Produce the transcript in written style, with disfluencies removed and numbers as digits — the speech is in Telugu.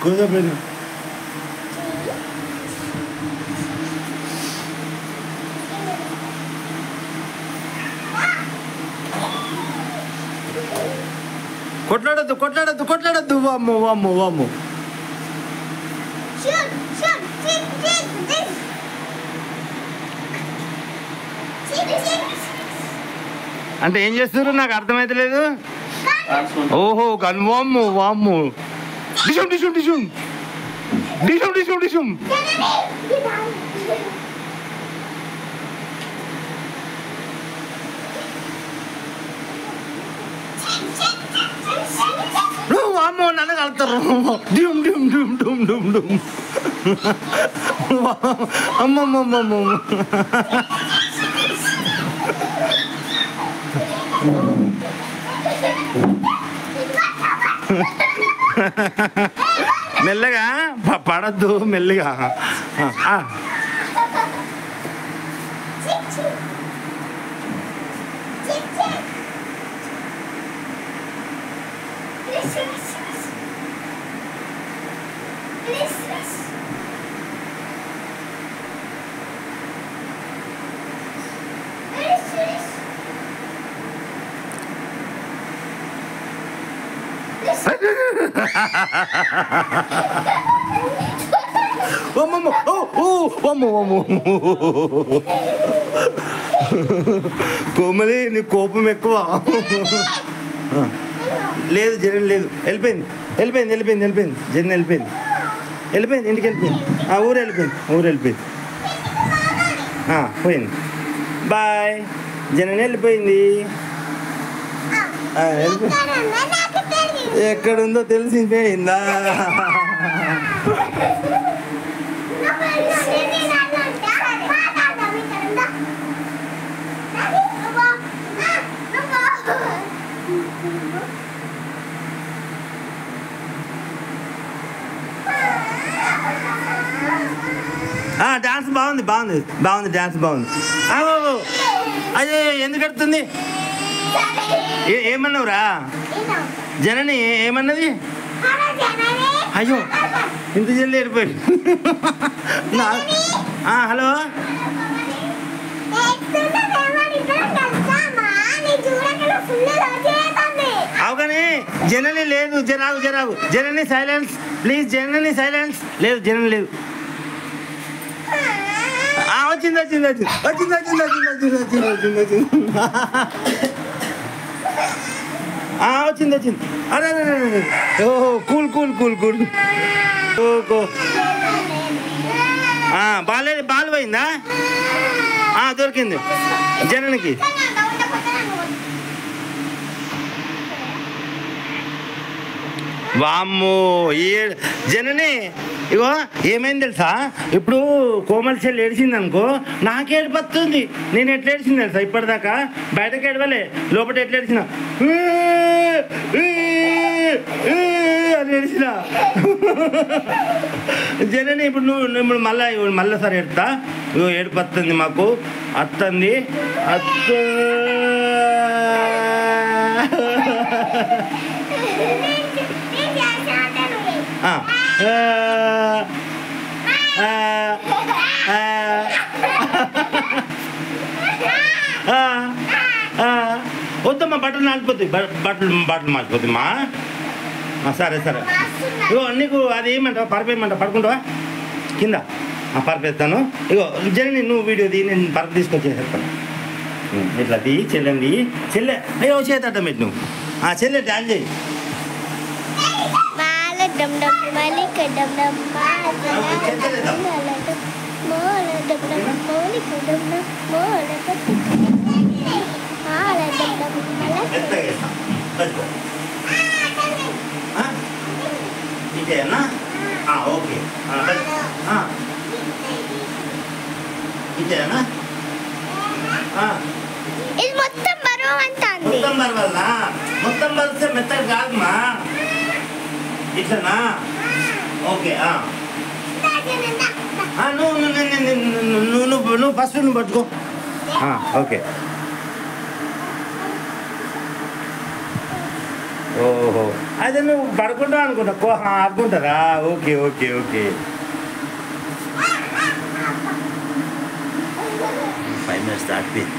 కూర్చోబెట్టు. కొట్లాడద్దు కొట్లాడద్దు కొట్లాడద్దు. వామ్మో వామ్మో వామ్మో. అంటే ఏం చేస్తారు నాకు అర్థమైతలేదు. ఓహో గన్. వామ్మో వామ్మో. డిషుమ్ డిషుమ్ డిషుమ్ డిషుమ్ డిషుమ్ డిషుమ్. వామ్మో నన్ను కలుతారు. డ్యూమ్ డ్యూమ్ డ్యూమ్ డ్యూమ్ డ్యూమ్ డ్యూమ్. అమ్మమ్మమ్మమ్మ. మెల్లగా పడద్దు మెల్లగా. కోమలి నీ కోపం ఎక్కువ. లేదు జగన్ లేదు. వెళ్ళిపోయింది వెళ్ళిపోయింది వెళ్ళిపోయింది వెళ్ళిపోయింది. జగన్ వెళ్ళిపోయింది వెళ్ళిపోయింది ఇంటికి వెళ్ళిపోయింది. ఊరు వెళ్ళిపోయింది ఊరు వెళ్ళిపోయింది. పోయింది. బాయ్. జగన్ వెళ్ళిపోయింది. ఎక్కడుందో తెలిసిపోయిందా? డాన్స్ బాగుంది బాగుంది బాగుంది. డాన్స్ బాగుంది. అయ్యో ఎందుకు కడుతుంది? ఏమన్నావురా? జనని ఏమన్నది? అయ్యో ఇంత జల్లి వెళ్ళిపోయింది. హలో అవుగానే జనని లేదు. జరాగు జరాగు. జనని సైలెన్స్ ప్లీజ్. Janani silence. లేదు జనని లేదు. వచ్చింది వచ్చింది వచ్చింది వచ్చింది వచ్చింది వచ్చింది వచ్చింది వచ్చింది వచ్చింది వచ్చింది వచ్చింది. అరే అరే. ఓహో కూల్ కూల్ కూల్ కూల్. ఓకో బాల్ పోయిందా? దొరికింది జననికి. వామ్మో జనని. ఇగో ఏమైంది తెలుసా? ఇప్పుడు కోమల్ చెల్లి ఏడిచింది అనుకో నాకు ఏడిపోతుంది. నేను ఎట్లా ఏడిచింది తెలుసా? ఇప్పటిదాకా బయటకు ఏడవలే, లోపల ఎట్లా ఏడిచిన అని ఏడిచిన. జనని ఇప్పుడు నువ్వు మళ్ళీ సరే ఎడతా. ఇగో ఏడిపోతుంది మాకు. అత్తంది అత్త. వద్దమ్మా బట్టలు నాలిపోతాయి. బట్టలు మార్చిపోతాయి మా. సరే సరే. ఇగో నీకు అది ఏమంటావా? పరపేయమంటావా? పడుకుంటావా కింద? పరపేస్తాను. ఇగో జనని నువ్వు వీడియో తీ, నేను పరప తీసుకొచ్చేసేస్తాను. ఇట్లా తీ. చెల్లెండి చెల్లె. అయ్యో చేత పెట్టి నువ్వు చెల్లె డాన్స్ చేయి. ఇదేనా? ఓకే. ఇదేనా? ఇది మొత్తం బరువు అంటుంది. మొత్తం బరవల్లా? మొత్తం బరిస్తే మెత్తగా కాదుమా, ఇట్లనా? ఓకే. నువ్వు ఫస్ట్ నువ్వు పట్టుకో. ఓకే. ఓహో, అదే నువ్వు పడుకుంటావు అనుకుంటా. ఆడుకుంటారా? Okay okay okay. 5 minutes దాటిపోయింది.